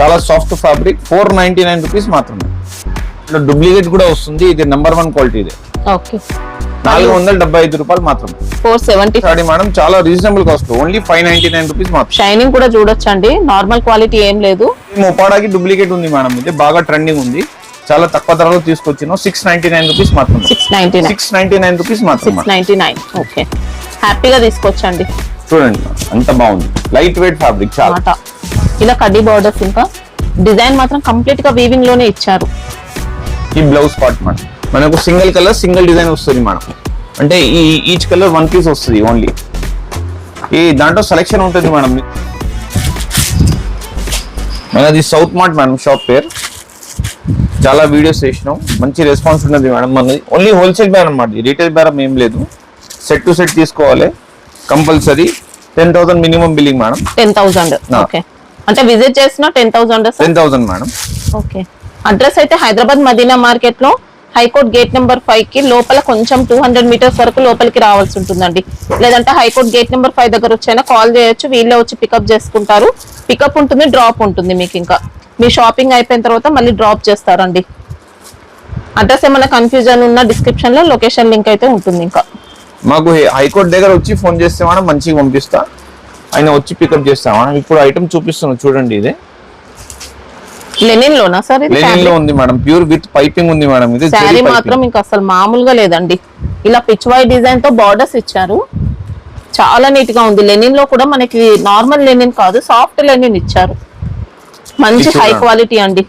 చాలా soft fabric 499 rupees మాత్రమే. ఇట్లా డూప్లికేట్ కూడా వస్తుంది. ఇది నెంబర్ 1 క్వాలిటీ. ఇది ఓకే 475 రూపాయలు మాత్రమే. 470 సారీ మేడం, చాలా రీజనబుల్ కాస్ట్. ఓన్లీ 599 రూపీస్ మాత్రం. షైనింగ్ కూడా చూడొచ్చండి, నార్మల్ క్వాలిటీ ఏం లేదు. మొపాడాకి డూప్లికేట్ ఉంది మేడం. ఇది బాగా ట్రెండింగ్ ఉంది. చాలా తక్కువ ధరలో తీసుకొచ్చినాం. 699 రూపీస్ మాత్రం. 699 రూపీస్ మాత్రం. 699. ఓకే, హ్యాపీగా తీసుకొచ్చండి. చూడండి అంత బాగుంది. లైట్ వెయిట్ ఫ్యాబ్రిక్ చాలా. ఇలా కడ్డీ బార్డర్స్, ఇంకా డిజైన్ మాత్రం కంప్లీట్ గా వీవింగ్ లోనే ఇచ్చారు. ఈ బ్లౌజ్ పార్ట్ మేడం మనకు సింగిల్ కలర్ సింగిల్ డిజైన్ వస్తుంది మేడం. అంటే ఈ ఈచ్ కలర్ 1 పీస్ వస్తుంది ఓన్లీ. ఈ దాంట్లో సెలెక్షన్ ఉంటుంది మేడం. మనది సౌత్ మార్ట్ మేడం షాప్ పేరు. చాలా వీడియోస్ చేసినాం, మంచి రెస్పాన్స్ ఉన్నది మేడం. మనది ఓన్లీ హోల్సేల్ బేరం అన్నమాట, రీటైల్ బేరం ఏం లేదు. సెట్ టు సెట్ తీసుకోవాలి compulsory. 10,000 minimum billing madam. 10,000. Okay, అంటే విజిట్ చేసిన 10,000. 10,000 మేడం. ఓకే, అడ్రస్ అయితే హైదరాబాద్ మదీనా మార్కెట్ లో హైకోర్ట్ గేట్ నెంబర్ 5 కి లోపల కొంచెం 200 మీటర్స్ వరకు లోపలికి రావాల్సి ఉంటుందండి. లేదంటే హైకోర్ట్ గేట్ నెంబర్ 5 దగ్గర వచ్చైనా కాల్ చేయొచ్చు, వీళ్ళే వచ్చి పికప్ చేసుకుంటారు. పికప్ ఉంటుంది, డ్రాప్ ఉంటుంది. మీకు ఇంకా మీ షాపింగ్ అయిపోయిన తర్వాత మళ్ళీ డ్రాప్ చేస్తారండి. అడ్రస్ ఏమైనా కన్ఫ్యూజన్ ఉన్న డిస్క్రిప్షన్ లో లొకేషన్ లింక్ అయితే ఉంటుంది. ఇంకా మాకు హైకోర్ట్ దగ్గర వచ్చి ఫోన్ చేస్తే మనం మంచిగా పంపిస్తా, ఆయన వచ్చి పికప్ చేస్తాం. ఇప్పుడు ఐటమ్ చూపిస్తున్నాం చూడండి. ఇదే లెనిన్ లోనా సార్? ఇది లెనిన్ లో ఉంది మేడం, ప్యూర్ విత్ పైపింగ్ ఉంది మేడం. ఇది శారీ మాత్రం ఇంకా అసలు మామూలుగా లేదండి. ఇలా పిచ్ వై డిజైన్ తో బార్డర్స్ ఇచ్చారు, చాలా నీట్ గా ఉంది. లెనిన్ లో కూడా మనకి నార్మల్ లెనిన్ కాదు, సాఫ్ట్ లెనిన్ ఇచ్చారు. మంచి హై క్వాలిటీ అండి.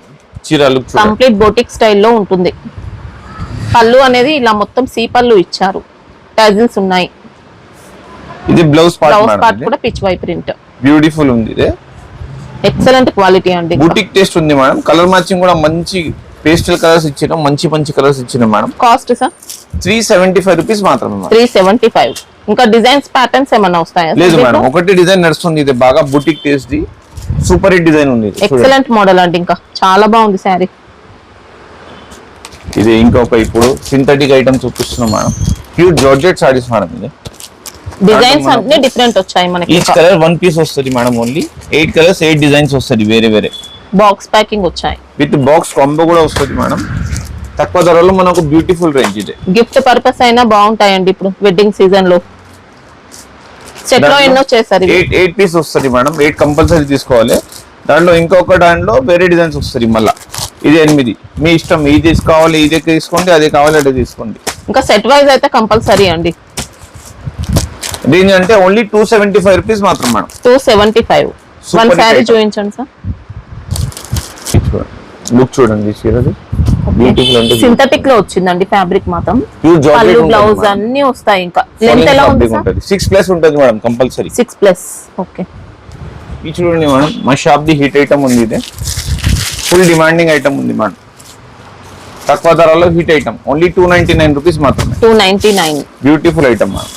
కంప్లీట్ బొటిక్ స్టైల్లో ఉంటుంది. పళ్ళు అనేది ఇలా మొత్తం సీ పళ్ళు ఇచ్చారు, టజిల్స్ ఉన్నాయి. ఇది బ్లౌజ్ పార్ట్ కూడా పిచ్ వై ప్రింట్ బ్యూటిఫుల్ ఉంది. ఇది ఎక్సలెంట్ క్వాలిటీ అండి. బుటిక్ టేస్ట్ ఉంది మేడం. కలర్ మ్యాచింగ్ కూడా మంచి పేస్టల్ కలర్స్ ఇచ్చినాం, మంచి కలర్స్ ఇచ్చినాం మేడం. కాస్ట్ సార్ 375 రూపీస్ మాత్రమే. 375. ఇంకా డిజైన్స్ ప్యాటర్న్స్ ఏమన్నా వస్తాయా? లేదు మేడం, ఒకటి డిజైన్ నడుస్తుంది. ఇది బాగా boutique taste the super hit design ఉంది. ఎక్సలెంట్ మోడల్ అండి, ఇంకా చాలా బాగుంది శారీ. ఇది ఇంకొక ఇప్పుడు సింథటిక్ ఐటమ్ చూపిస్తున్నాం madam. Pure georgette saris madam. ఇది డిజైన్స్ అన్ని డిఫరెంట్ వచ్చాయి మనకి. ఈచ్ కలర్ 1 పీస్ వస్తుంది మేడం. ఓన్లీ 8 కలర్స్ 8 డిజైన్స్ వస్తుంది వేరే. బాక్స్ ప్యాకింగ్ వచ్చాయి, విత్ బాక్స్ కాంబో కూడా వస్తుంది మేడం. తక్కువ ధరలో మనకు బ్యూటిఫుల్ రేంజ్. ఇది గిఫ్ట్ పర్పస్ అయినా బాగుంటాయండి. ఇప్పుడు వెడ్డింగ్ సీజన్ లో సెట్ లో ఎన్నో చేశారు. 8 పీస్ వస్తుంది మేడం. 8 కంపల్సరీ తీసుకోవాలి. దాంట్లో ఇంకొక దాంట్లో వేరే డిజైన్స్ వస్తుంది మళ్ళా. ఇది 8. మీ ఇష్టం, ఇది తీసుకోవాలి ఇది తీసుకోండి, అది కావాలి అదే తీసుకోండి. ఇంకా సెట్ వైజ్ అయితే కంపల్సరీ అండి. దీని అంటే ఓన్లీ 275 రూపీస్ మాత్రం మేడం. 275. వన్ సారీ చూపించండి సార్. లుక్ చూడండి, బ్యూటిఫుల్ అంటే సింథటిక్ లో వచ్చిందండి ఫ్యాబ్రిక్ మాత్రం. పళ్ళు బ్లౌజ్ అన్ని వస్తాయి. ఇంకా లెంత్ ఎలా ఉంది సార్? 6+ ఉంటుంది మేడం కంపల్సరీ. 6+. ఓకే, ఇది చూడండి మేడం, మా షాప్ ది హిట్ ఐటమ్ ఉంది. ఇది ఫుల్ డిమాండింగ్ ఐటమ్ ఉంది మేడం. తక్కువ ధరలో హిట్ ఐటమ్. ఓన్లీ 299 రూపీస్ మాత్రమే. 299. Beautiful item madam.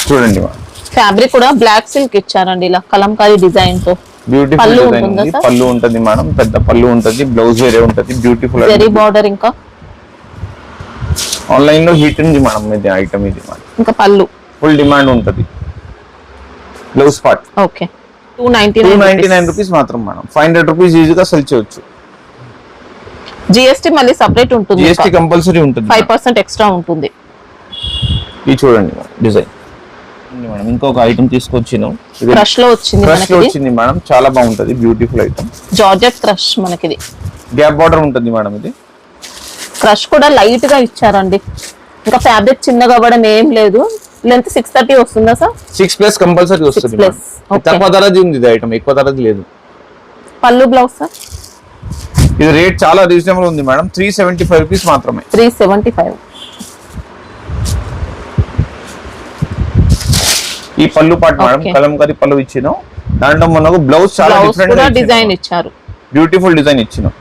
చూడండి మేడం, ఫ్యాబ్రిక్ కూడా బ్లాక్ సిల్క్ ఇచ్చారండి, ఇలా కలంకారీ డిజైన్ తో. బ్యూటిఫుల్ డిజైన్ ఉంది. పళ్ళు ఉంటుంది మేడం, పెద్ద పళ్ళు ఉంటుంది. బ్లౌజ్ వేరే ఉంటుంది. Beautiful zari border. ఇంకా ఆన్లైన్ లో హిట్ ఉంది మేడం ఇది ఐటమ్. ఇది ఇంకా పళ్ళు ఫుల్ డిమాండ్ ఉంటుంది. Blouse part. ఓకే, 299 రూపీస్ మాత్రం మేడం. 500 రూపీస్ ఈజీగా సెల్ చేయొచ్చు. జిఎస్టీ మళ్ళీ సెపరేట్ ఉంటుంది. జిఎస్టీ కంపల్సరీ ఉంటుంది. 5% ఎక్స్ట్రా ఉంటుంది. ఇది చూడండి డిజైన్ మేడం. ఇంకొక ఐటమ్ తీసుకొచ్చినాం. క్రష్ లో వచ్చింది మేడం, చాలా బాగుంటది. Beautiful item, georgette crush. మనకి గ్యాప్ బార్డర్ ఉంటుంది మేడం. ఇది క్రష్ కూడా లైట్ గా ఇచ్చారండి. ఇంకా ఫ్యాబ్రిక్ చిన్నగా అవ్వడం ఏం లేదు. లెంత్ 630 వస్తుందా సార్? 6+ కంపల్సరీ వస్తుంది. తక్కువ ధరది ఉంది ఇది ఐటమ్, ఎక్కువ ధరది లేదు. పళ్ళు బ్లౌజ్ సార్? ఇది రేట్ చాలా రీజనబుల్ ఉంది మేడం. 375 రూపీస్ మాత్రమే. 375. ఈ పళ్ళు పాటు మేడం కలంకారీ పళ్ళు ఇచ్చినాం. దాంట్లో మనకు బ్లౌజ్ చాలా డిఫరెంట్ డిజైన్ ఇచ్చారు. బ్యూటిఫుల్ డిజైన్ ఇచ్చినాం.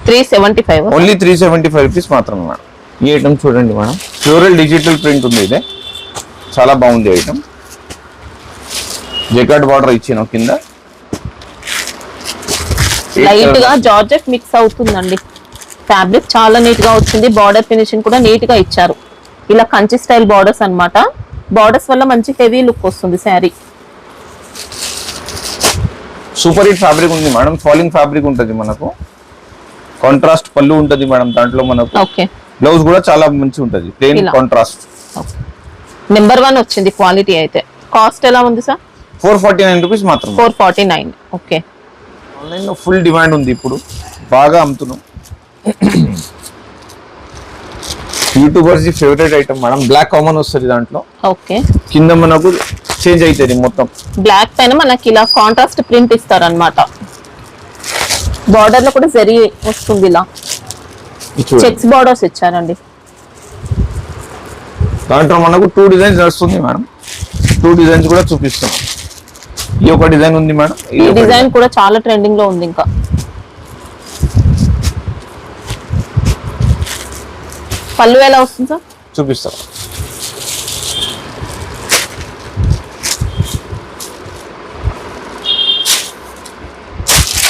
375. ఓన్లీ 375 రూపీస్ మాత్రమే మేడం. ఈ ఐటమ్ చూడండి మేడం, ఫ్లోరల్ డిజిటల్ ప్రింట్ ఉంది. ఇదే చాలా బాగుంది ఐటమ్. జకార్డ్ బార్డర్ ఇచ్చినాం కింద. లైట్ గా జార్జెట్ మిక్స్ అవుతుందండి. ఫ్యాబ్రిక్ చాలా నీట్ గా వచ్చింది. బార్డర్ ఫినిషింగ్ కూడా నీట్ గా ఇచ్చారు. ఇలా కంచి స్టైల్ బార్డర్స్ అన్నమాట. బార్డర్స్ వల్ల మంచి హెవీ లుక్ వస్తుంది శారీ. సూపర్ హిట్ ఫ్యాబ్రిక్ ఉంది మేడం, ఫాలింగ్ ఫ్యాబ్రిక్ ఉంటుంది మనకు. కాంట్రాస్ట్ పళ్ళు ఉంటుంది మేడం, దాంట్లో మనకు ఓకే. బ్లౌజ్ కూడా చాలా మంచి ఉంటుంది, ప్లెయిన్ ఇలా. కాంట్రాస్ట్. నెంబర్ 1 వచ్చింది క్వాలిటీ అయితే. కాస్ట్ ఎలా ఉంది సార్? 449 రూపీస్ మాత్రం. 449. ఓకే. ఆన్లైన్ లో ఫుల్ డిమాండ్ ఉంది ఇప్పుడు, బాగా అమ్ముతున్నాం. YouTubers favourite item madam. Black common వస్తుంది దాంట్లో, ఓకే. కింద మనకు చేంజ్ అవుతుంది మొత్తం. బ్లాక్ పైన మనకి ఇలా కాంట్రాస్ట్ ప్రింట్ ఇస్తారన్నమాట. బార్డర్ లో కూడా జరీ వస్తుంది, ఇలా చెక్స్ బార్డర్స్ ఇచ్చారండి. దాంట్లో మనకు 2 డిజైన్స్ వస్తుంది మేడం, 2 డిజైన్స్ కూడా చూపిస్తాం. ఈ ఒక డిజైన్ ఉంది మేడం, ఈ డిజైన్ కూడా చాలా ట్రెండింగ్ లో ఉంది. ఇంకా పళ్ళు ఎలా వస్తుంది సార్? చూపిస్తాం.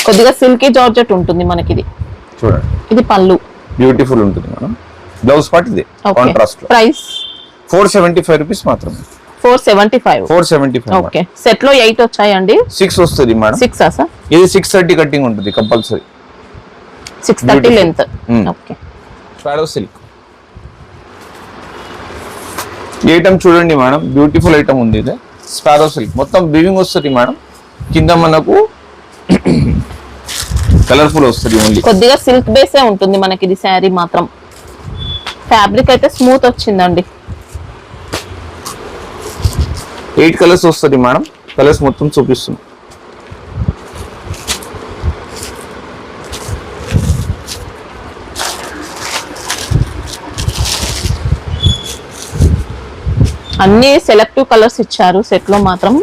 కొద్దిగా సిల్కీ జార్జెట్ ఉంటుంది మనకి. ఇది చూడండి, ఇది పళ్ళు బ్యూటిఫుల్ ఉంటుంది మేడం. బ్లౌజ్ పార్ట్ ఇది కాంట్రాస్ట్ లో. ప్రైస్ 475 రూపీస్ మాత్రమే. 475. 475. ఓకే. సెట్ లో 8 వచ్చాయండి. 6 వస్తుంది మేడం. 6 సార్? ఇది 630 కటింగ్ ఉంటుంది compulsory. 630 length. Okay. Sparrow silk ఈ ఐటమ్ చూడండి మేడం, బ్యూటిఫుల్ ఐటమ్ ఉంది. ఇది స్పారో సిల్క్ మొత్తం వీవింగ్ వస్తుంది మేడం. కింద మనకు కలర్ఫుల్ వస్తుంది. ఓన్లీ కొద్దిగా సిల్క్ బేసే ఉంటుంది మనకి ఇది శారీ మాత్రం. ఫ్యాబ్రిక్ అయితే స్మూత్ వచ్చిందండి. 8 కలర్స్ వస్తుంది మేడం. కలర్స్ మొత్తం చూపిస్తుంది. అన్ని సెలెక్టివ్ కలర్స్ ఇచ్చారు సెట్ లో మాత్రం.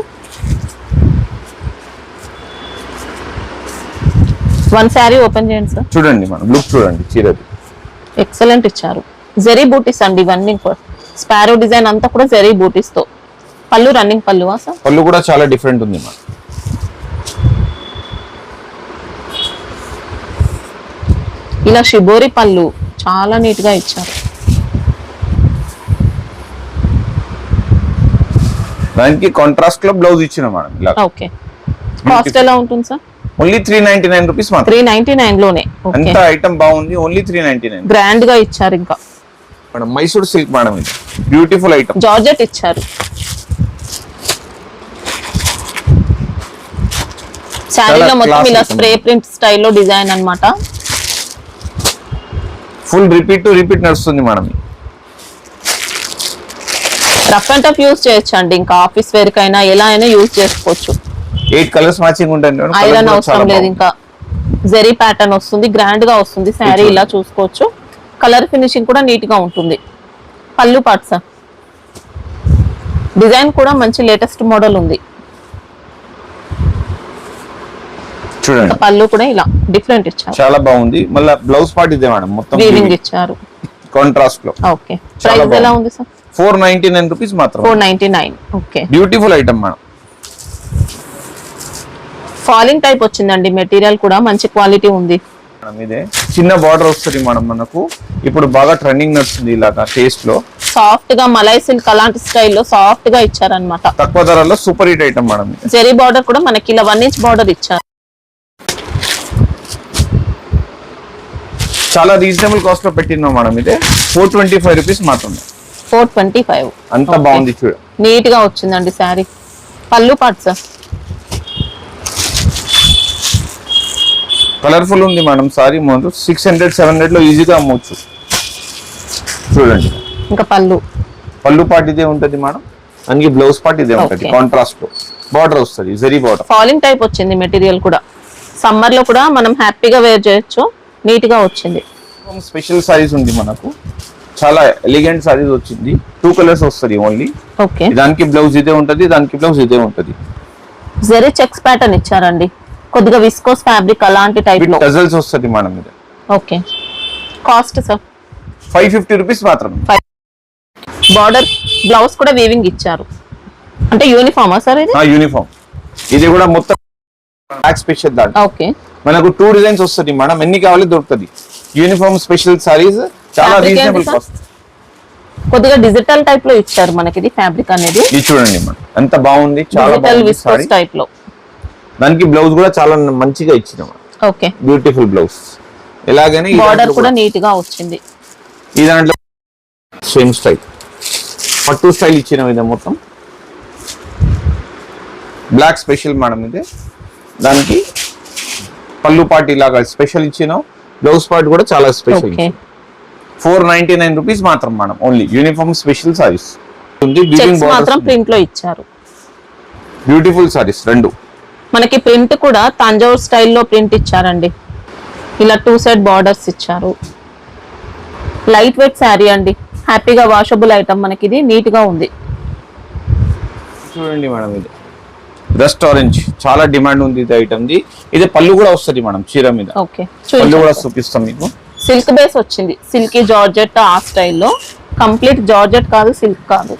1 శారీ ఓపెన్ చేయండి సార్. చూడండి మేడం, లుక్ చూడండి, చీరది ఎక్సలెంట్ ఇచ్చారు. జరీ బూటీస్ అండి ఇవన్నీ. స్పారో డిజైన్ అంతా కూడా జరీ బూటీస్ తో. పళ్ళు రన్నింగ్ పళ్ళువా సార్? పళ్ళు కూడా చాలా డిఫరెంట్ ఉంది మేడం. ఇలా షిబోరి పళ్ళు చాలా నీట్ గా ఇచ్చారు. దానికి కాంట్రాస్ట్ లో బ్లౌజ్ ఇచ్చిన మేడం. ఇలా ఓకే. కాస్ట్ ఎలా ఉంటుంది సార్? ఓన్లీ 399 రూపీస్ మాత్రం. 399 లోనే. అంత ఐటమ్ బాగుంది. ఓన్లీ 399. గ్రాండ్ గా ఇచ్చారు. ఇంకా మేడం మైసూర్ సిల్క్ మేడం, ఇది బ్యూటిఫుల్ ఐటమ్. జార్జెట్ ఇచ్చారు. శారీలో మొత్తం ఇలా స్ప్రే ప్రింట్ స్టైల్లో డిజైన్ అన్నమాట. ఫుల్ రిపీట్ టు రిపీట్ నడుస్తుంది madam. Rough and tough use చేయొచ్చు అండి. ఇంకా ఆఫీస్ వేర్ కైనా ఎలా అయినా యూజ్ చేసుకోవచ్చు. 8 కలర్స్ మ్యాచింగ్ ఉంటుంది. ఐరన్ అవసరం లేదు. ఇంకా జరీ ప్యాటర్న్ వస్తుంది, గ్రాండ్ గా వస్తుంది శారీ. ఇలా చూసుకోవచ్చు. కలర్ ఫినిషింగ్ కూడా నీట్ గా ఉంటుంది. పళ్ళు పార్ట్ సార్. డిజైన్ కూడా మంచి లేటెస్ట్ మోడల్ ఉంది. చూడండి, పళ్ళు కూడా ఇలా డిఫరెంట్ ఇచ్చారు, చాలా బాగుంది. మళ్ళీ బ్లౌజ్ పార్ట్ ఇదే మేడం, మొత్తం వీవింగ్ ఇచ్చారు కాంట్రాస్ట్ లో. ఓకే. ప్రైస్ ఎలా ఉంది సార్? 499 రూపీస్ మాత్రం. 499. Okay. Beautiful item madam. Falling type వచ్చిందండి. మెటీరియల్ కూడా మంచి క్వాలిటీ ఉంది. ఇదే చిన్న బార్డర్ వస్తుంది మేడం మనకు. ఇప్పుడు బాగా ట్రెండింగ్ నడుస్తుంది ఇలాగా టేస్ట్ లో. సాఫ్ట్ గా మలై సిల్క్ అలాంటి స్టైల్లో సాఫ్ట్ గా ఇచ్చారనమాట. తక్కువ ధరలో super hit item madam. Zari border కూడా మనకి ఇలా 1 ఇంచ్ బార్డర్ ఇచ్చారు. చాలా రీజనబుల్ కాస్ట్ లో పెట్టినాం మేడం. ఇదే 425 రూపీస్ మాత్రమే. 425. అంత బాగుంది చూడ. నీట్ గా వచ్చిందండి శారీ. పళ్ళు పార్ట్ సార్. కలర్ఫుల్ ఉంది మేడం సారీ. 600-700 లో ఈజీగా అమ్మవచ్చు. చూడండి, ఇంకా పళ్ళు పార్ట్ ఇదే ఉంటది మేడం. దానికి బ్లౌజ్ పార్ట్ ఇదే ఉంటది. కాంట్రాస్ట్ లో బార్డర్ వస్తుంది, జరీ బార్డర్. ఫాలింగ్ టైప్ వచ్చింది మెటీరియల్ కూడా. సమ్మర్ లో కూడా మనం హ్యాపీగా వేర్ చేయొచ్చు. నీట్ గా వచ్చింది. స్పెషల్ సారీస్ ఉంది మనకు. చాలా ఎలిగెంట్ సారీస్ వచ్చింది. 2 కలర్స్ వస్తుంది ఓన్లీ. ఓకే. దానికి బ్లౌజ్ ఇదే ఉంటది, దానికి బ్లౌజ్ ఇదే ఉంటది. జరీ చెక్స్ ప్యాటర్న్ ఇచ్చారండి. కొద్దిగా విస్కోస్ ఫ్యాబ్రిక్ అలాంటి టైప్ లో టజల్స్ వస్తుంది మేడం. ఇది ఓకే. Cost sir? 550 రూపీస్ మాత్రం. బార్డర్ బ్లౌజ్ కూడా వీవింగ్ ఇచ్చారు. అంటే యూనిఫామా సార్ ఇది? యూనిఫామ్. ఇది కూడా మొత్తం బ్లాక్ స్పెషల్ దాంట్లో. ఓకే. మనకు 2 డిజైన్స్ వస్తుంది మేడం. ఎన్ని కావాలి దొరుకుతుంది. యూనిఫామ్ స్పెషల్ సారీస్ చాలా రీజనబుల్ కాస్ట్. కొద్దిగా డిజిటల్ టైప్ లో ఇచ్చారు మనకి ఇది ఫ్యాబ్రిక్ అనేది. ఇది చూడండి మేడం ఎంత బాగుంది, చాలా డిజిటల్ బాగుంది విస్కోస్ టైప్ లో. దానికి బ్లౌజ్ కూడా చాలా మంచిగా ఇచ్చినాం. Okay, beautiful blouse. ఎలాగైనా బార్డర్ కూడా నీట్ గా వచ్చింది. ఈ దాంట్లో సేమ్ స్టైల్ పట్టు స్టైల్ ఇచ్చినాం. ఇది మొత్తం బ్లాక్ స్పెషల్ మేడం. ఇది దానికి పళ్ళు పార్ట్ ఇలాగా స్పెషల్ ఇచ్చినాం. బ్లౌజ్ పార్ట్ కూడా చాలా స్పెషల్. 499 రూపీస్ మాత్రం madam. Only uniform special saris ఉంది. మాత్రం ప్రింట్ లో ఇచ్చారు. బ్యూటిఫుల్ సారీస్ రెండు. మనకి ప్రింట్ కూడా తంజావూర్ స్టైల్లో ప్రింట్ ఇచ్చారండి. ఇలా 2 సైడ్ బార్డర్స్ ఇచ్చారు. లైట్ వెయిట్ శారీ అండి, హ్యాపీగా వాషబుల్ ఐటమ్. మనకి ఇది నీట్ గా ఉంది. చూడండి మేడం, ఇది రస్ట్ ఆరెంజ్ చాలా డిమాండ్ ఉంది ఇది ఐటమ్ ది. ఇది పళ్ళు కూడా వస్తుంది మేడం చీర మీద. ఓకే, పళ్ళు కూడా చూపిస్తాం మీకు. సిల్క్ బేస్ వచ్చింది, సిల్కీ జార్జెట్ ఆ స్టైల్లో. కంప్లీట్ జార్జెట్ కాదు, సిల్క్ కాదు.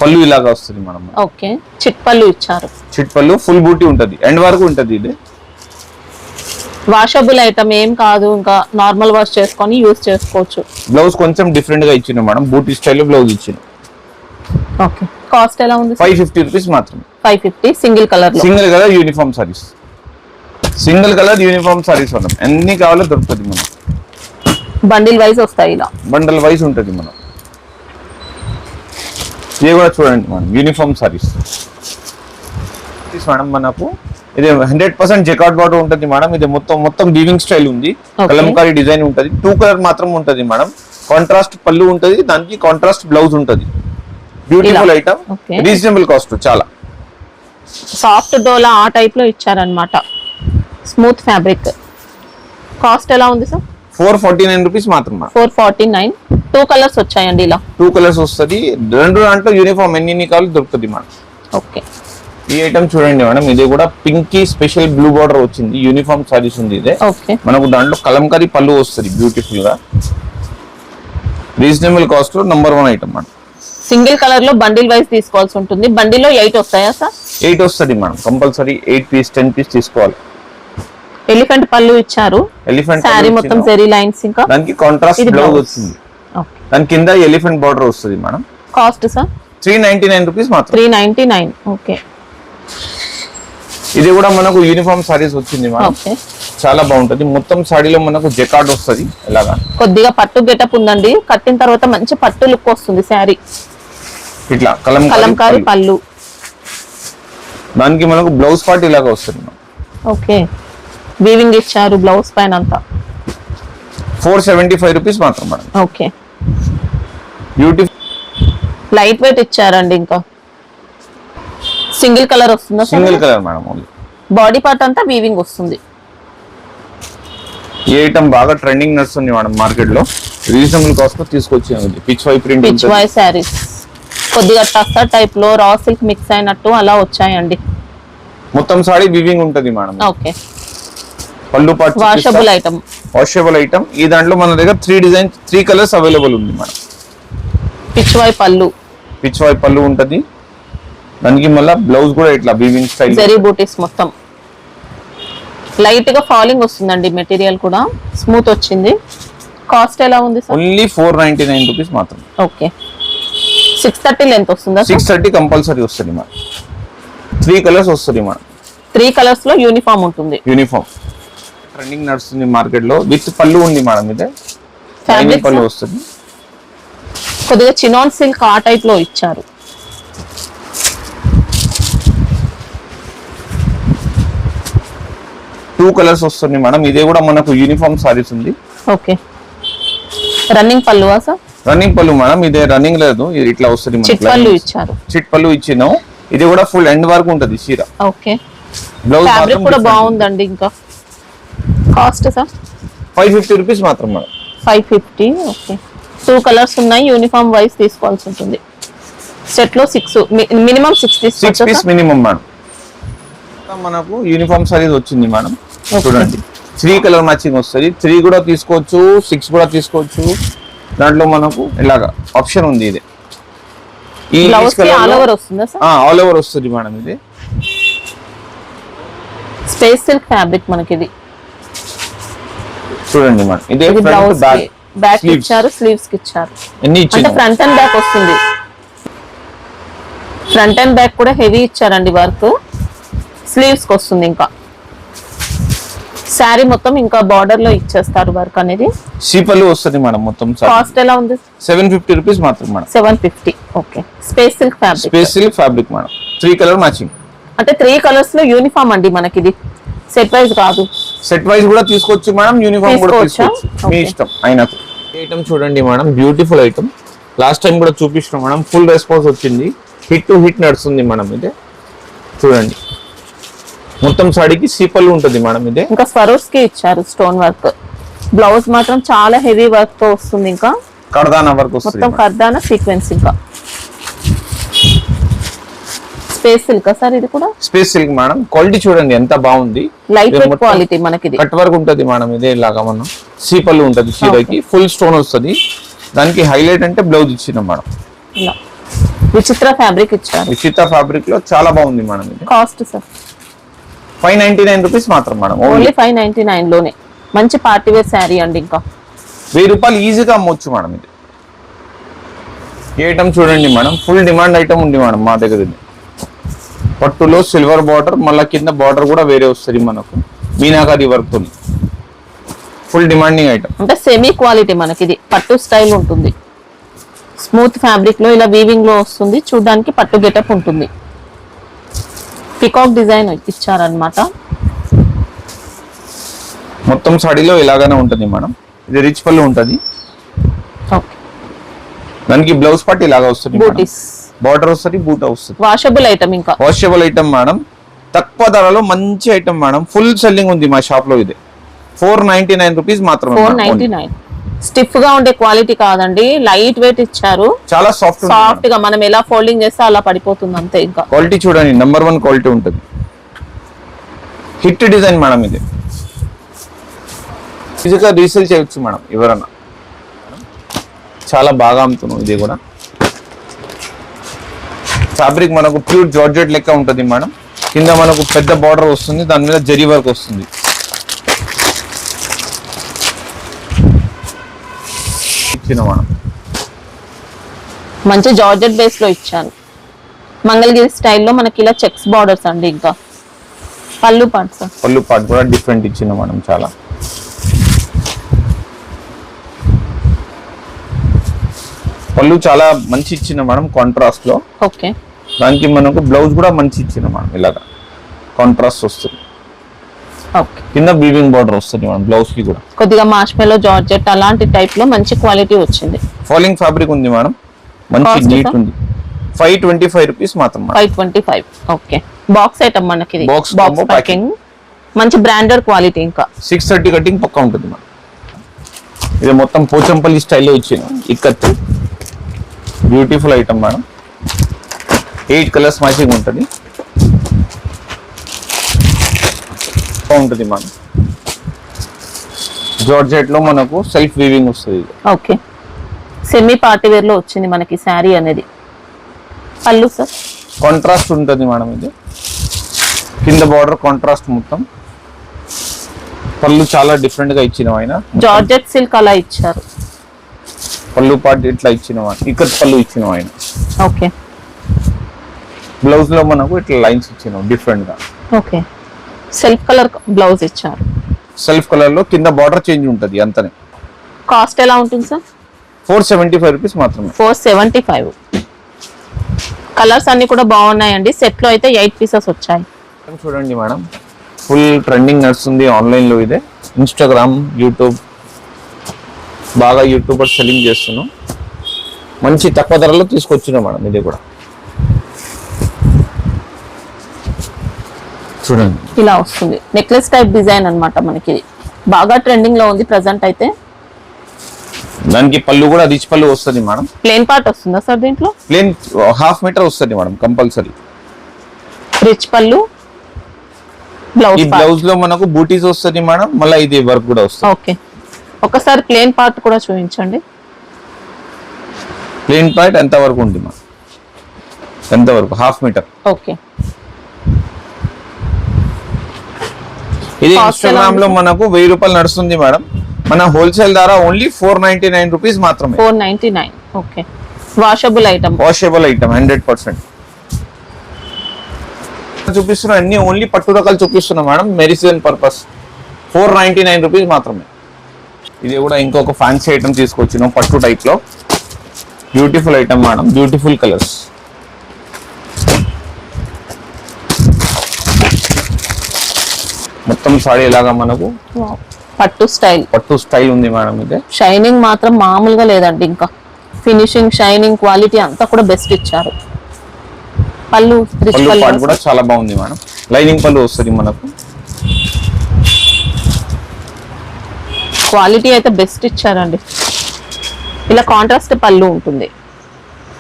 పళ్ళు ఇలాగా వస్తుంది మేడం. ఓకే, చిట్ పళ్ళు ఇచ్చారు. చిట్ పళ్ళు ఫుల్ బూటీ ఉంటది, ఎండ్ వరకు ఉంటది. ఇది వాషబుల్ ఐటమ్ ఏం కాదు, ఇంకా నార్మల్ వాష్ చేసుకొని యూజ్ చేసుకోవచ్చు. బ్లౌజ్ కొంచెం డిఫరెంట్ గా ఇచ్చిన మేడం, బూటీ స్టైల్ బ్లౌజ్ ఇచ్చిన. ఓకే, కాస్ట్ ఎలా ఉంది? 550 రూపీస్ మాత్రం. 550 సింగిల్ కలర్ లో. Single colour uniform saris. Single colour uniform saris మనం ఎన్ని కావాలో దొరుకుతుంది మనం. బండిల్ వైజ్ వస్తాయి, ఇలా బండల్ వైజ్ ఉంటుంది మనం. ఇది కూడా చూడండి మనం యూనిఫామ్ సారీస్ మేడం. మనకు ఇది 100% జకార్డ్ బార్డర్ ఉంటుంది మేడం. ఇది మొత్తం వీవింగ్ స్టైల్ ఉంది, కలంకారీ డిజైన్ ఉంటుంది. 2 కలర్ మాత్రం ఉంటుంది మేడం. కాంట్రాస్ట్ పళ్ళు ఉంటుంది, దానికి కాంట్రాస్ట్ బ్లౌజ్ ఉంటుంది. Beautiful item, reasonable cost. చాలా సాఫ్ట్ డోలా ఆ టైప్ లో ఇచ్చారనమాట. Smooth fabric. కాస్ట్ ఎలా ఉంది సార్? 449 రూపీస్ మాత్రం. 449. 2 కలర్స్ వచ్చాయండి ఇలా. 2 కలర్స్ వస్తుంది. రెండు దాంట్లో యూనిఫామ్ ఎన్ని కావాలి దొరుకుతుంది మేడం. ఓకే, ఈ ఐటమ్ చూడండి మేడం, ఇది కూడా పింకీ స్పెషల్ బ్లూ బార్డర్ వచ్చింది. యూనిఫామ్ సారీస్ ఉంది ఇదే. ఓకే, మనకు దాంట్లో కలంకారీ పళ్ళు వస్తుంది బ్యూటిఫుల్ గా. రీజనబుల్ కాస్ట్ లో number 1 item madam. Single colour లో బండిల్ వైజ్ తీసుకోవాల్సి ఉంటుంది. బండిల్లో 8 వస్తాయా సార్? 8 వస్తుంది మేడం కంపల్సరీ. 8 పీస్ 10 పీస్ తీసుకోవాలి. ఎలిఫెంట్ పళ్ళు ఇచ్చారు. ఎలిఫెంట్ సారీ మొత్తం జెరీ లైన్స్, ఇంకా దానికి కాంట్రాస్ట్ బ్లౌజ్ వచ్చింది. దాని కింద ఎలిఫెంట్ బార్డర్ వస్తుంది మేడం. Cost sir? 399 రూపీస్ మాత్రం. 399. ఓకే, ఇది కూడా మనకు యూనిఫామ్ సారీస్ వచ్చింది మేడం. ఓకే, చాలా బాగుంటది. మొత్తం సాడీలో మనకు జకార్డ్ వస్తుంది. ఎలాగా కొద్దిగా పట్టు గెటప్ ఉందండి. కట్టిన తర్వాత మంచి పట్టు లుక్ వస్తుంది శారీ. ఇట్లా కలంకారీ పళ్ళు. దానికి మనకు బ్లౌజ్ పార్ట్ ఇలాగా వస్తుంది. ఓకే, వీవింగ్ ఇచ్చారు బ్లౌజ్ పైన అంతా. 475 రూపీస్ మాత్రం madam. Okay, beautiful light weight ఇచ్చారండి. ఇంకా సింగిల్ కలర్ వస్తుందా? Single colour madam. Only body part అంతా వీవింగ్ వస్తుంది. ఈ ఐటమ్ బాగా ట్రెండింగ్ నడుస్తుంది మేడం మార్కెట్ లో. రీజనబుల్ కాస్ట్ లో తీసుకొచ్చింది. Pichwai print, Pichwai saris కొద్దిగా టస్సర్ టైప్ లో రా సిల్క్ మిక్స్ అయినట్టు అలా వచ్చాయండి. మొత్తం సాడీ వీవింగ్ ఉంటది మేడం. ఓకే, పళ్ళు part washable item. Washable item. ఈ దాంట్లో మన దగ్గర 3 కలర్స్ అవైలబుల్ ఉంది మేడం. పిచ్ వై పళ్ళు. పిచ్ వై పళ్ళు ఉంటది. దానికి మళ్ళీ బ్లౌజ్ కూడా ఇట్లా వీవింగ్ స్టైల్. జరీ బూటీస్ మొత్తం. లైట్ గా ఫాలింగ్ వస్తుందండి. మెటీరియల్ కూడా స్మూత్ వచ్చింది. కాస్ట్ ఎలా ఉంది సార్? ఓన్లీ 499 రూపీస్ మాత్రం. ఓకే, 630 లెంత్ వస్తుందా? 630 కంపల్సరీ వస్తుంది మేడం. 3 కలర్స్ వస్తుంది మేడం. 3 కలర్స్ లో యూనిఫామ్ ఉంటుంది. యూనిఫామ్ ట్రెండింగ్ నడుస్తుంది మార్కెట్ లో. విత్ పళ్ళు ఉంది మేడం. ఇదే ఫ్యాబ్రిక్ పళ్ళు వస్తుంది. కొద్దిగా చినాన్ సిల్క్ ఆ టైప్ లో ఇచ్చారు. టూ కలర్స్ వస్తుంది మేడం. ఇదే కూడా మనకు యూనిఫామ్ సారీస్ ఉంది. ఓకే, రన్నింగ్ పళ్ళువా సార్? రన్నింగ్ పళ్ళు మేడం. ఇదే రన్నింగ్ లేదు, ఇది ఇట్లా వస్తుంది. చిట్ పళ్ళు ఇచ్చారు. చిట్ పళ్ళు ఇచ్చినాం. ఇది కూడా ఫుల్ ఎండ్ వరకు ఉంటది చీర. ఓకే, బ్లౌజ్ ఫ్యాబ్రిక్ కూడా బాగుందండి. ఇంకా కాస్ట్ సార్? 550 రూపీస్ మాత్రం మేడం. 550. ఓకే, 2 కలర్స్ ఉన్నాయి. యూనిఫామ్ వైజ్ తీసుకోవాల్సి ఉంటుంది. సెట్ లో 6 మినిమం 6 6 పీస్ మినిమం మేడం. మనకు యూనిఫామ్ సారీస్ వచ్చింది మేడం. చూడండి 3 కలర్ మ్యాచింగ్ వస్తుంది. 3 కూడా తీసుకోవచ్చు, 6 కూడా తీసుకోవచ్చు. దాంట్లో మనకు ఇలాగా ఆప్షన్ ఉంది. ఇది ఈ ఆల్ ఓవర్ వస్తుందా సార్? ఆల్ ఓవర్ వస్తుంది మేడం. ఇది స్పేస్ సిల్క్ ఫ్యాబ్రిక్ మనకి. ఇది చూడండి మేడం. ఇదే బ్యాక్ Sleeves. ఇచ్చారు, స్లీవ్స్ కి ఇచ్చారు. ఎన్ని అంటే ఇచ్చిన ఫ్రంట్ అండ్ బ్యాక్ వస్తుంది. ఫ్రంట్ అండ్ బ్యాక్ కూడా హెవీ ఇచ్చారండి వర్క్. స్లీవ్స్ కి వస్తుంది. ఇంకా శారీ మొత్తం ఇంకా బార్డర్ లో ఇచ్చేస్తారు వర్క్ అనేది. సీపల్లు వస్తుంది మేడం మొత్తం కాస్ట్ ఎలా ఉంది? 750 రూపీస్ మాత్రం madam. 750. Okay. Space silk fabric. Space silk fabric madam. 3 colour matching. అంటే 3 కలర్స్ లో యూనిఫామ్ అండి మనకి. ఇది సెట్ వైజ్ కాదు. సెట్ వైజ్ కూడా తీసుకోవచ్చు మేడం, యూనిఫామ్ కూడా తీసుకోవచ్చా? తీసుకోవచ్చు, మీ Okay. ఇష్టం అయినా. ఐటమ్ చూడండి madam, beautiful item. Last time కూడా చూపించినాం మేడం, ఫుల్ రెస్పాన్స్ వచ్చింది. హిట్ టు హిట్ నడుస్తుంది మేడం. ఇదే చూడండి, మొత్తం సాడీకి సీపల్లు ఉంటుంది మేడం. ఇదే ఇంకా స్వరోస్ కి ఇచ్చారు స్టోన్ వర్క్. బ్లౌజ్ మాత్రం చాలా హెవీ వర్క్ తో వస్తుంది. ఇంకా కర్దానా వర్క్ వస్తుంది మొత్తం కర్దానా సీక్వెన్స్. ఇంకా స్పేస్ సిల్క్ సార్ ఇది కూడా. Space silk madam. క్వాలిటీ చూడండి ఎంత బాగుంది. లైట్ వెయిట్ క్వాలిటీ మనకి. కట్ వర్క్ ఉంటుంది మేడం. ఇదే ఇలాగా మనం సీపల్లు ఉంటుంది చీరకి, ఫుల్ స్టోన్ వస్తుంది. దానికి హైలైట్ అంటే బ్లౌజ్ ఇచ్చిన మేడం. ఇలా విచిత్ర ఫ్యాబ్రిక్ ఇచ్చారు. విచిత్ర ఫ్యాబ్రిక్ లో చాలా బాగుంది మేడం. ఇది కాస్ట్ సార్ 599 రూపీస్ మాత్రం మేడం. ఓన్లీ 599 లోనే. మంచి పార్టీ వేర్ శారీ అండి. ఇంకా 1000 రూపాయలు ఈజీగా అమ్మొచ్చు మేడం. ఇది ఈ ఐటమ్ చూడండి మేడం, ఫుల్ డిమాండ్ ఐటమ్ ఉంది మేడం మా దగ్గర. ఇది పట్టులో సిల్వర్ బార్డర్, మళ్ళీ కింద బార్డర్ కూడా వేరే వస్తుంది మనకు, మీనాకారి వర్క్ తో. Full demanding item. అంటే సెమీ క్వాలిటీ మనకి. ఇది పట్టు స్టైల్ ఉంటుంది. స్మూత్ ఫ్యాబ్రిక్ లో ఇలా వీవింగ్ లో వస్తుంది. చూడడానికి పట్టు గెటప్ ఉంటుంది. పికాక్ డిజైన్ ఇచ్చారనమాట. మొత్తం సాడీలో ఇలాగానే ఉంటుంది మేడం. ఇది రిచ్ పళ్ళు ఉంటుంది. ఓకే. దానికి బ్లౌజ్ పార్ట్ ఇలాగా వస్తుంది. బూటీస్, బార్డర్ వస్తుంది, బూట వస్తుంది. Washable item. ఇంకా వాషబుల్ ఐటమ్ మేడం. తక్కువ ధరలో మంచి ఐటమ్ మేడం. ఫుల్ సెల్లింగ్ ఉంది మా షాప్ లో. ఇది 499 రూపీస్ మాత్రమే. 499. స్టిఫ్ గా ఉండే క్వాలిటీ కాదండి, లైట్ వెయిట్ ఇచ్చారు. చాలా సాఫ్ట్ సాఫ్ట్ గా మనం ఎలా ఫోల్డింగ్ చేస్తే అలా పడిపోతుంది అంతే. ఇంకా క్వాలిటీ చూడండి, నెంబర్ 1 క్వాలిటీ ఉంటుంది. Hit design madam. ఇది ఈజీగా రీసేల్ చేయొచ్చు మేడం ఎవరన్నా. చాలా బాగా అమ్ముతున్నాం. ఇది కూడా ఫ్యాబ్రిక్ మనకు ప్యూర్ జార్జెట్ లెక్క ఉంటుంది మేడం. కింద మనకు పెద్ద బార్డర్ వస్తుంది, దాని మీద జరీ వర్క్ వస్తుంది. ఇచ్చిన మేడం మంచి జార్జెట్ బేస్ లో ఇచ్చాను. మంగళగిరి స్టైల్లో మనకి ఇలా చెక్స్ బార్డర్స్ అండి. ఇంకా పళ్ళు పార్ట్స్, పళ్ళు పార్ట్ కూడా డిఫరెంట్ ఇచ్చిన మేడం. చాలా పళ్ళు చాలా మంచి ఇచ్చిన మేడం, కాంట్రాస్ట్ లో. ఓకే. దానికి మనకు బ్లౌజ్ కూడా మంచి ఇచ్చిన మేడం. ఇలాగా కాంట్రాస్ట్ వస్తుంది. ఓకే. కింద వీవింగ్ బార్డర్ వస్తుంది మేడం బ్లౌజ్ కి కూడా. కొద్దిగా మార్ష్మెలో జార్జెట్ అలాంటి టైప్ లో మంచి క్వాలిటీ వచ్చింది. ఫాలింగ్ ఫ్యాబ్రిక్ ఉంది మేడం. మంచి Cost నీట్ ఎంత? ఉంది. 525 రూపీస్ మాత్రం మేడం. 525. ఓకే. బాక్స్ ఐటమ్ మనకి. Box బాక్స్ combo ప్యాకింగ్, మంచి బ్రాండెడ్ క్వాలిటీ. ఇంకా 630 కటింగ్ పక్కా ఉంటుంది మేడం. ఇది మొత్తం పోచంపల్లి స్టైల్లో ఇచ్చిన ikat. Beautiful item madam. 8 colours matching ఉంటుంది. బాగుంటుంది మేడం. జార్జెట్ లో మనకు సెల్ఫ్ వీవింగ్ వస్తుంది. ఓకే. సెమీ పార్టీ వేర్ లో వచ్చింది మనకి శారీ అనేది. పళ్ళు సార్ కాంట్రాస్ట్ ఉంటుంది మేడం. ఇది కింద బార్డర్ కాంట్రాస్ట్ మొత్తం. పళ్ళు చాలా డిఫరెంట్ గా ఇచ్చిన ఆయన. జార్జెట్ సిల్క్ అలా ఇచ్చారు. పళ్ళు పార్ట్ ఇట్లా ఇచ్చిన ఇక్కత్ పళ్ళు ఇచ్చిన ఆయన. ఓకే. బ్లౌజ్ లో మనకు ఇట్లా లైన్స్ ఇచ్చిన డిఫరెంట్ గా. ఓకే. సెల్ఫ్ కలర్ బ్లౌజ్ ఇచ్చారు. సెల్ఫ్ కలర్ లో కింద బార్డర్ చేంజ్ ఉంటుంది అంతనే. కాస్ట్ ఎలా ఉంటుంది సార్? 475 రూపీస్ మాత్రమే. 475. కలర్స్ అన్ని కూడా బాగున్నాయండి. సెట్ లో అయితే 8 పీసెస్ వచ్చాయి. చూడండి మేడం, ఫుల్ ట్రెండింగ్ నడుస్తుంది ఆన్లైన్ లో. ఇదే ఇన్స్టాగ్రామ్, యూట్యూబ్, బాగా యూట్యూబర్ సెల్లింగ్ చేస్తున్నాం. మంచి తక్కువ ధరలో తీసుకొచ్చినాం మేడం. ఇది కూడా చూడండి, ఇలా వస్తుంది. నెక్లెస్ టైప్ డిజైన్ అన్నమాట మనకి. ఇది బాగా ట్రెండింగ్ లో ఉంది ప్రెసెంట్ అయితే. దానికి పళ్ళు కూడా రిచ్ పళ్ళు వస్తుంది మేడం. ప్లేన్ పార్ట్ వస్తుందా సార్ దీంట్లో? ప్లేన్ 1/2 మీటర్ వస్తుంది మేడం కంపల్సరీ. రిచ్ పళ్ళు, ఈ బ్లౌజ్ పార్ట్. బ్లౌజ్ లో మనకు బూటీస్ వస్తుంది మేడం. మళ్ళీ ఇది వర్క్ కూడా వస్తుంది. ఓకే. ఒకసారి ప్లేన్ పార్ట్ కూడా చూపించండి. ప్లేన్ పార్ట్ ఎంత వరకు ఉంది మేడం? ఎంత వరకు? 1/2 మీటర్. ఓకే. ఇది Cost ఇన్స్టాగ్రామ్ ఎలా లో ఉంది? మనకు 1000 రూపాయలు నడుస్తుంది మేడం. మన హోల్సేల్ ధర ఓన్లీ 499 రూపీస్ మాత్రమే. 499. ఓకే. Washable item. 100% చూపిస్తున్నా. అన్ని ఓన్లీ పట్టు రకాలు చూపిస్తున్నా మేడం, మెరిసిన్ పర్పస్. 499 రూపీస్ మాత్రమే. ఇది కూడా ఇంకొక ఫ్యాన్సీ ఐటమ్ తీసుకొచ్చినాం పట్టు టైప్ లో. Beautiful item madam, beautiful colours. మొత్తం సారీ ఇలాగా మనకు పట్టు స్టైల్ ఉంది మేడం. ఇదే షైనింగ్ మాత్రం మామూలుగా లేదండి. ఇంకా ఫినిషింగ్, షైనింగ్, క్వాలిటీ అంతా కూడా బెస్ట్ ఇచ్చారు. పళ్ళు కూడా చాలా బాగుంది మేడం. లైనింగ్ పళ్ళు వస్తుంది మనకు. క్వాలిటీ అయితే బెస్ట్ ఇచ్చారండి. ఇలా కాంట్రాస్ట్ పళ్ళు ఉంటుంది.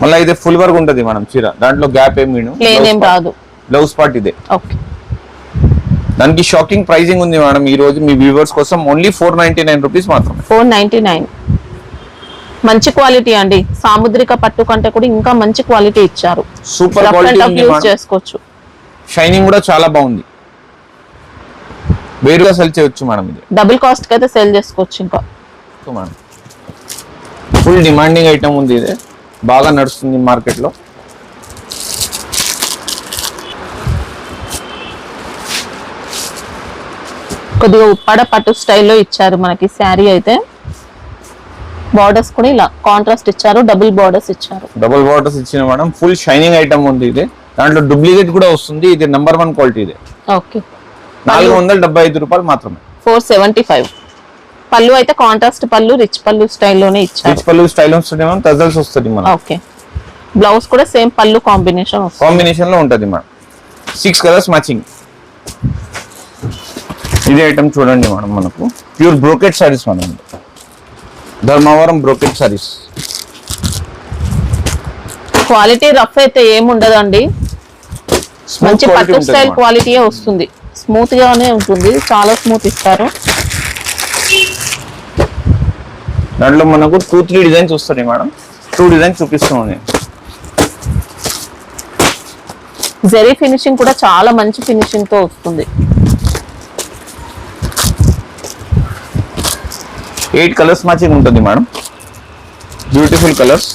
మళ్ళీ ఇది ఫుల్ వర్క్ ఉంటుంది మేడం చీర. దాంట్లో గ్యాప్ ఏం రాదు. బ్లౌజ్ పార్ట్ ఇదే. ఓకే. దానికి షాకింగ్ ప్రైజింగ్ ఉంది మేడం ఈ రోజు మీ వ్యూవర్స్ కోసం. ఓన్లీ 499 రూపీస్ మాత్రమే. 499. మంచి క్వాలిటీ అండి. సాముద్రిక పట్టు కంటే కూడా ఇంకా మంచి క్వాలిటీ ఇచ్చారు. సూపర్ క్వాలిటీ చేసుకోవచ్చు. షైనింగ్ కూడా చాలా బాగుంది. వేరుగా సెల్ చేయొచ్చు మేడం. ఇది డబుల్ కాస్ట్ కి అయితే సెల్ చేసుకోవచ్చు. ఇంకా ఫుల్ డిమాండింగ్ ఐటమ్ ఉంది. ఇది బాగా నడుస్తుంది మార్కెట్ లో. కొద్దిగా ఉప్పాడ పట్టు స్టైల్లో ఇచ్చారు మనకి శారీ అయితే. బార్డర్స్ కూడా ఇలా కాంట్రాస్ట్ ఇచ్చారు. డబుల్ బార్డర్స్ ఇచ్చిన మేడం. ఫుల్ షైనింగ్ ఐటమ్ ఉంది ఇది. దాంట్లో డూప్లికేట్ కూడా వస్తుంది. ఇది నంబర్ 1 క్వాలిటీ. ఇది ఓకే. 475 రూపాయలు మాత్రమే. 475. పళ్ళు అయితే కాంట్రాస్ట్ పళ్ళు, రిచ్ పళ్ళు స్టైల్లోనే ఇచ్చారు. రిచ్ పళ్ళు స్టైల్ వస్తుంది మేడం. టజల్స్ వస్తుంది మేడం. ఓకే. బ్లౌజ్ కూడా సేమ్ పళ్ళు కాంబినేషన్ లో ఉంటది మేడం. 6 colours matching. ఇదే ఐటమ్ చూడండి మేడం, మనకు pure brocade saris madam. Dharmavaram brocade saris. Quality rough అయితే ఏముండదండి. మంచి పట్టు స్టైల్ క్వాలిటీయే వస్తుంది. స్మూత్ గానే ఉంటుంది. చాలా స్మూత్ ఇస్తారు. దాంట్లో మనకు 2-3 డిజైన్స్ వస్తాయి మేడం. 2 డిజైన్స్ చూపిస్తున్నాను నేను. జరీ ఫినిషింగ్ కూడా చాలా మంచి ఫినిషింగ్ తో వస్తుంది. 8 కలర్స్ మ్యాచింగ్ ఉంటుంది మేడం. బ్యూటిఫుల్ కలర్స్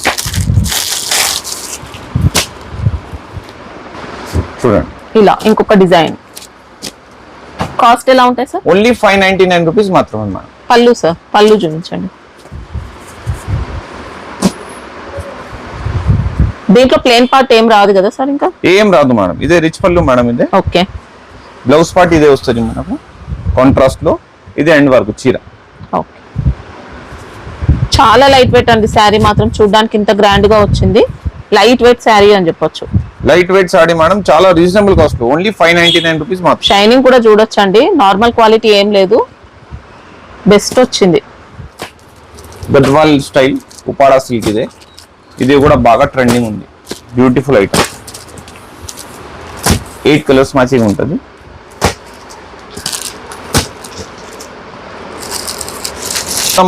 చూడండి. ఇలా ఇంకొక డిజైన్. కాస్ట్ ఎలా ఉంటాయి సార్? ఓన్లీ 599 రూపీస్ మాత్రమే మేడం. పళ్ళు సార్, పళ్ళు చూపించండి. దీంట్లో ప్లేన్ పార్ట్ ఏం రాదు కదా సార్? ఇంకా ఏం రాదు మేడం. ఇదే రిచ్ పళ్ళు మేడం. ఇదే ఓకే. బ్లౌజ్ పార్ట్ ఇదే వస్తుంది మనకు కాంట్రాస్ట్ లో. ఇదే ఎండ్ వరకు చీర. ఓకే. చాలా లైట్ వెయిట్ అండి. శారీ మాత్రం చూడడానికి ఇంత గ్రాండ్ గా వచ్చింది. లైట్ వెయిట్ శారీ అని చెప్పొచ్చు. Light weight sari madam. చాలా రీజనబుల్ కాస్ట్. ఓన్లీ 599 రూపీస్ మాత్రం. షైనింగ్ కూడా చూడొచ్చు అండి. నార్మల్ క్వాలిటీ ఏం లేదు. బెస్ట్ వచ్చింది. Gadwal style Uppada silk. ఇది కూడా బాగా ట్రెండింగ్ ఉంది. Beautiful item. 8 కలర్స్ మ్యాచింగ్ ఉంటుంది.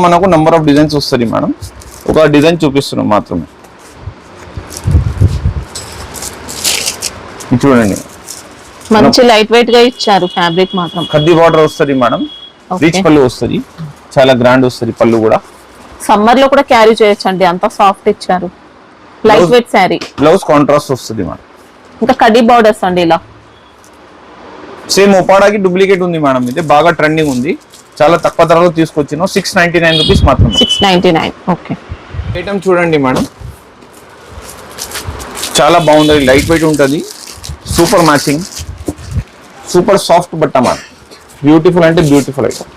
మనకు నంబర్ ఆఫ్ డిజైన్స్ వస్తుంది మేడం. ఒక డిజైన్ చూపిస్తున్నాం మాత్రమే. చూడండి, మంచి లైట్ వెయిట్ గా ఇచ్చారు. ఫ్యాబ్రిక్ మాత్రం ఖద్దీ బార్డర్ వస్తుంది మేడం. రిచ్ పళ్ళు వస్తుంది. చాలా గ్రాండ్ వస్తుంది పళ్ళు కూడా. సమ్మర్ లో కూడా క్యారీ చేయొచ్చు అండి. అంత సాఫ్ట్ ఇచ్చారు. Light weight sari. Blouse contrast వస్తుంది మేడం. ఇంకా కడ్డీ బార్డర్స్ అండి. ఇలా సేమ్ ఉపాడాకి డూప్లికేట్ ఉంది మేడం. ఇది బాగా ట్రెండింగ్ ఉంది. చాలా తక్కువ ధరలో తీసుకొచ్చినాం. 699 రూపీస్ మాత్రం. 699. ఓకే. ఐటమ్ చూడండి మేడం, చాలా బాగుంది. లైట్ వెయిట్ ఉంటుంది. సూపర్ మ్యాచింగ్, సూపర్ సాఫ్ట్ బట్ట మేడం. బ్యూటిఫుల్ అంటే బ్యూటిఫుల్ ఐటమ్.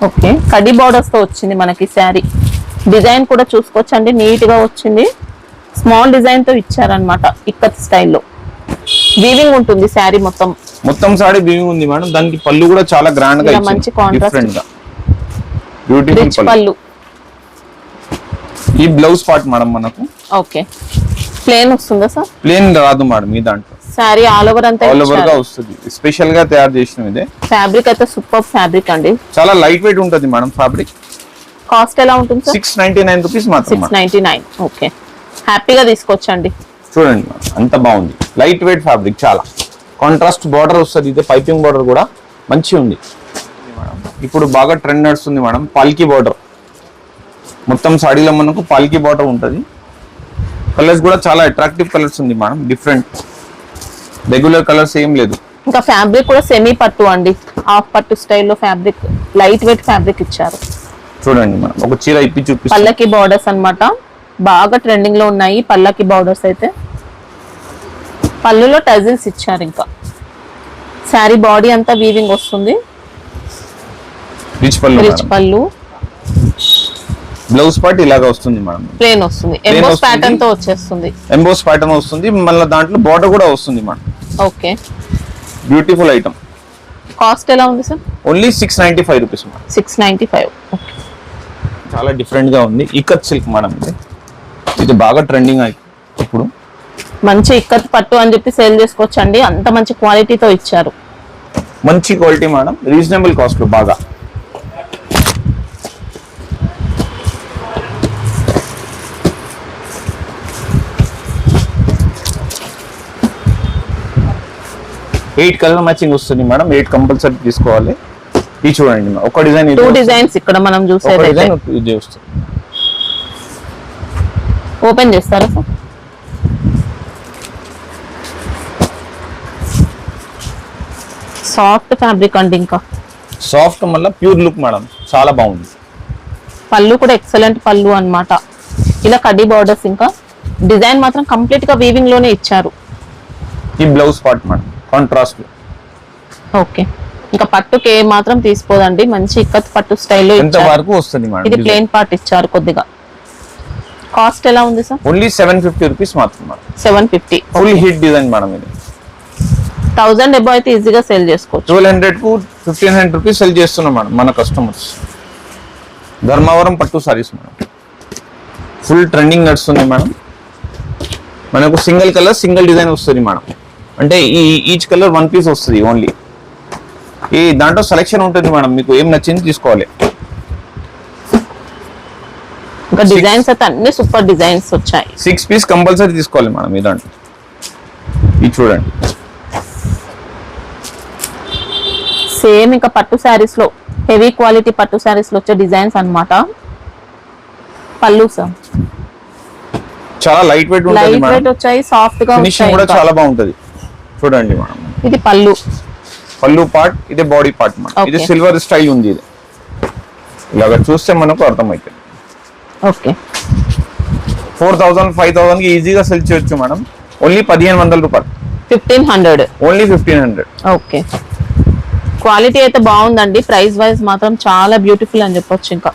ఓకే. కడ్డీ బార్డర్స్ తో వచ్చింది మనకి శారీ. డిజైన్ కూడా చూసుకోవచ్చండి. నీట్ గా వచ్చింది. స్మాల్ డిజైన్ తో ఇచ్చారనమాట. ఇక్కత్ స్టైల్లో వీవింగ్ ఉంటుంది శారీ మొత్తం. సారీ వీవింగ్ ఉంది మేడం. దానికి పళ్ళు కూడా చాలా గ్రాండ్ గా ఇచ్చారు. మంచి కాంట్రాస్ట్ గా బ్యూటిఫుల్ పళ్ళు. ఈ బ్లౌజ్ పార్ట్ మేడం మనకు. ఓకే. ప్లేన్ వస్తుందా సార్? ప్లేన్ రాదు మేడం. ఈ దాంట్లో శారీ ఆల్ ఓవర్ అంతా ఆల్ ఓవర్ గా వస్తుంది. స్పెషల్ గా తయారు చేసిన ఇదే. ఫ్యాబ్రిక్ అయితే సూపర్ ఫ్యాబ్రిక్ అండి. చాలా లైట్ వెయిట్ ఉంటుంది మేడం ఫ్యాబ్రిక్. కాస్ట్ ఎలా ఉంటుంది సార్? 699 రూపీస్ మాత్రం. 699. ఓకే. హ్యాపీగా తీసుకోవచ్చండి. చూడండి అంత బాగుంది. Light weight fabric. చాలా కాంట్రాస్ట్ బార్డర్ వస్తుంది. ఇది పైపింగ్ బార్డర్ కూడా మంచి ఉంది మేడం. ఇప్పుడు బాగా ట్రెండ్ నడుస్తుంది మేడం, పాల్కి బార్డర్. మొత్తం సాడీలో మనకు పాల్కి బార్డర్ ఉంటుంది. కలర్స్ కూడా చాలా అట్రాక్టివ్ కలర్స్ ఉంది మేడం, డిఫరెంట్, రెగ్యులర్ కలర్స్ ఏం లేదు. ఇంకా ఫ్యాబ్రిక్ కూడా సెమీ పట్టు అండి, హాఫ్ పట్టు స్టైల్లో ఫ్యాబ్రిక్, లైట్ వెయిట్ ఫ్యాబ్రిక్ ఇచ్చారు. చూడండి మేడం, ఒక చీర ఇప్పి చూపిస్తాను. పల్లకి బార్డర్స్ అన్నమాట, బాగా ట్రెండింగ్ లో ఉన్నాయి పల్లకి బార్డర్స్ అయితే. పళ్ళులో టజిల్స్ ఇచ్చారు. ఇంకా శారీ బాడీ అంతా వీవింగ్ వస్తుంది, రిచ్ పళ్ళు. రిచ్ పళ్ళు. బ్లౌజ్ పార్ట్ ఇలాగా వస్తుంది మేడం, ప్లేన్ వస్తుంది, ఎంబోస్ ప్యాటర్న్ తో వచ్చేస్తుంది. ఎంబోస్ ప్యాటర్న్ వస్తుంది, మళ్ళీ దాంట్లో బార్డర్ కూడా వస్తుంది madam. Okay, beautiful item. Cost ఎలా ఉంది sir? Only 695 rupees madam. 695. Okay, చాలా డిఫరెంట్ గా ఉంది. ఇక్కత్ సిల్క్ మేడం, ఇది బాగా ట్రెండింగ్ ఇప్పుడు. మంచి ఇక్కత్ పట్టు అని చెప్పి సేల్ చేసుకోవచ్చు అండి, అంత మంచి క్వాలిటీతో ఇచ్చారు. మంచి క్వాలిటీ మేడం, రీజనబుల్ కాస్ట్ లో బాగా. ఎయిట్ కలర్ మ్యాచింగ్ వస్తుంది మేడం, 8 కంపల్సరీ తీసుకోవాలి. ఇది చూడండి మేడం, ఒక డిజైన్, 2 డిజైన్స్ ఇక్కడ మనం చూసేది. ఇది వస్తుంది. ఓపెన్ చేస్తారా సార్? సాఫ్ట్ ఫ్యాబ్రిక్ అండి, ఇంకా సాఫ్ట్ మళ్ళీ ప్యూర్ లుక్ మేడం, చాలా బాగుంది. పళ్ళు కూడా ఎక్సలెంట్ పళ్ళు అన్నమాట. ఇలా కడ్డీ బార్డర్స్, ఇంకా డిజైన్ మాత్రం కంప్లీట్ గా వీవింగ్ లోనే ఇచ్చారు. ఈ blouse part madam, contrast. Okay, ఇంకా పట్టుకి ఏ మాత్రం తీసుకోదండి, మంచి ఇక్కత్ పట్టు స్టైల్లో ఎంత వరకు వస్తుంది మేడం. ఇది ప్లెయిన్ పార్ట్ ఇచ్చారు కొద్దిగా. కాస్ట్ ఎలా ఉంది సార్? ఓన్లీ 750 రూపీస్ మాత్రం madam. 750. Full hit design madam, ఇది 1000 అబౌవ్ అయితే ఈజీగా సేల్ చేసుకోవచ్చు. 1200 కు 1500 రూపీస్ సెల్ చేస్తున్నాం మేడం మన కస్టమర్స్. ధర్మవరం పట్టు సారీస్ మేడం, ఫుల్ ట్రెండింగ్ నడుస్తుంది మేడం. మనకు సింగిల్ కలర్ సింగిల్ డిజైన్ వస్తుంది మేడం, అంటే ఈచ్ కలర్ 1 పీస్ వస్తుంది ఓన్లీ. ఈ దాంట్లో సెలెక్షన్ ఉంటుంది మేడం, మీకు ఏం నచ్చింది తీసుకోవాలి. ఇంకా డిజైన్స్ అయితే అన్ని సూపర్ డిజైన్స్ వచ్చాయి. 6 పీస్ కంపల్సరీ తీసుకోవాలి మేడం. ఈ దాంట్లో ఇది చూడండి, సేమ్ ఇంకా పట్టు శారీస్ లో హెవీ క్వాలిటీ పట్టు శారీస్ లో వచ్చే డిజైన్స్ అన్నమాట. పళ్ళు సార్ చాలా లైట్ వెయిట్ ఉంటుంది లైట్ మేడం, వెయిట్ వచ్చాయి, సాఫ్ట్ గా ఫినిషింగ్ కూడా చాలా బాగుంటది. చూడండి మేడం, ఇది పళ్ళు, పళ్ళు పార్ట్, ఇదే బాడీ పార్ట్ మేడం. ఇది Okay. సిల్వర్ స్టైల్ ఉంది. ఇది ఇలాగ చూస్తే మనకు అర్థమవుతుంది. ఓకే, 4000 5000 కి ఈజీగా సెల్ చేయొచ్చు మేడం. ఓన్లీ 1500 రూపాయలు, 1500. ఓన్లీ 1500. ఓకే, క్వాలిటీ అయితే బాగుందండి, ప్రైస్ వైజ్ మాత్రం చాలా బ్యూటిఫుల్ అని చెప్పొచ్చు. ఇంకా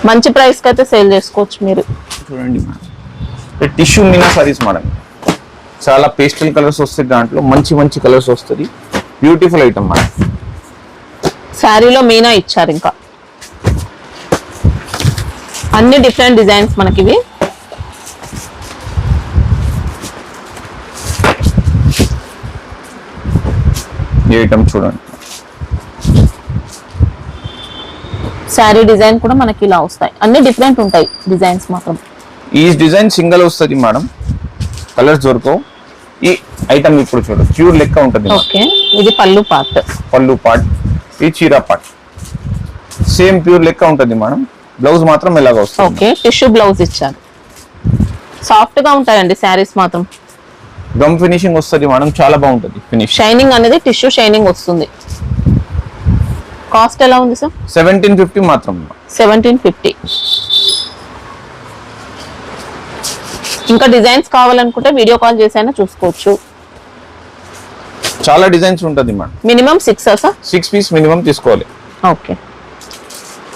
మంచి ప్రైస్ కి అయితే సేల్ చేసుకోవచ్చు మీరు. చూడండి madam, tissue Meena saris madam, చాలా పేస్టల్ కలర్స్ వస్తాయి, దాంట్లో మంచి మంచి కలర్స్ వస్తుంది. Beautiful item madam. శారీలో మీనా ఇచ్చారు, ఇంకా అన్ని డిఫరెంట్ డిజైన్స్ మనకి ఇవి. ఈ ఐటమ్ చూడండి, శారీ డిజైన్ కూడా మనకి ఇలా వస్తాయి, అన్ని డిఫరెంట్ ఉంటాయి డిజైన్స్ మాత్రం. ఈ డిజైన్ సింగిల్ వస్తుంది మేడం, కలర్స్ దొరకవు. ఈ ఐటమ్ ఇప్పుడు చూడండి, ప్యూర్ లెక్క ఉంటుంది. ఓకే, ఇది పళ్ళు పార్ట్, పళ్ళు పార్ట్, ఈ చీర పార్ట్ సేమ్ ప్యూర్ లెక్క ఉంటుంది మేడం. బ్లౌజ్ మాత్రం ఇలాగ వస్తుంది. ఓకే, టిష్యూ బ్లౌజ్ ఇచ్చారు. సాఫ్ట్ గా ఉంటాయండి శారీస్ మాత్రం, గమ్ ఫినిషింగ్ వస్తుంది మేడం, చాలా బాగుంటుంది ఫినిష్. షైనింగ్ అనేది టిష్యూ షైనింగ్ వస్తుంది. కాస్ట్ ఎలా ఉంది సార్? 1750 మాత్రం. 1750. ఇంకా డిజైన్స్ కావాలనుకుంటే వీడియో కాల్ చేసైనా చూసుకోవచ్చు. చాలా డిజైన్స్ ఉంటుంది madam. Minimum 6 sir? 6 piece minimum తీసుకోవాలి. ఓకే,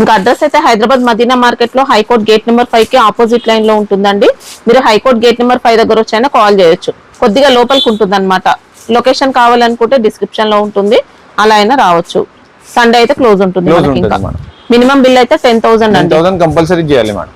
ఇంకా అడ్రస్ అయితే హైదరాబాద్ మదీనా మార్కెట్ లో హైకోర్ట్ గేట్ నెంబర్ 5 కి ఆపోజిట్ లైన్ లో ఉంటుందండి. మీరు హైకోర్ట్ గేట్ నెంబర్ 5 దగ్గర వచ్చైనా కాల్ చేయొచ్చు, కొద్దిగా లోపలికి ఉంటుంది అనమాట. లొకేషన్ కావాలనుకుంటే డిస్క్రిప్షన్ లో ఉంటుంది, అలా అయినా రావచ్చు. సండే అయితే క్లోజ్ ఉంటుంది మనకి. ఇంకా మినిమం బిల్ అయితే 10,000 అండి, 10,000 కంపల్సరీ చేయాలి మేడం.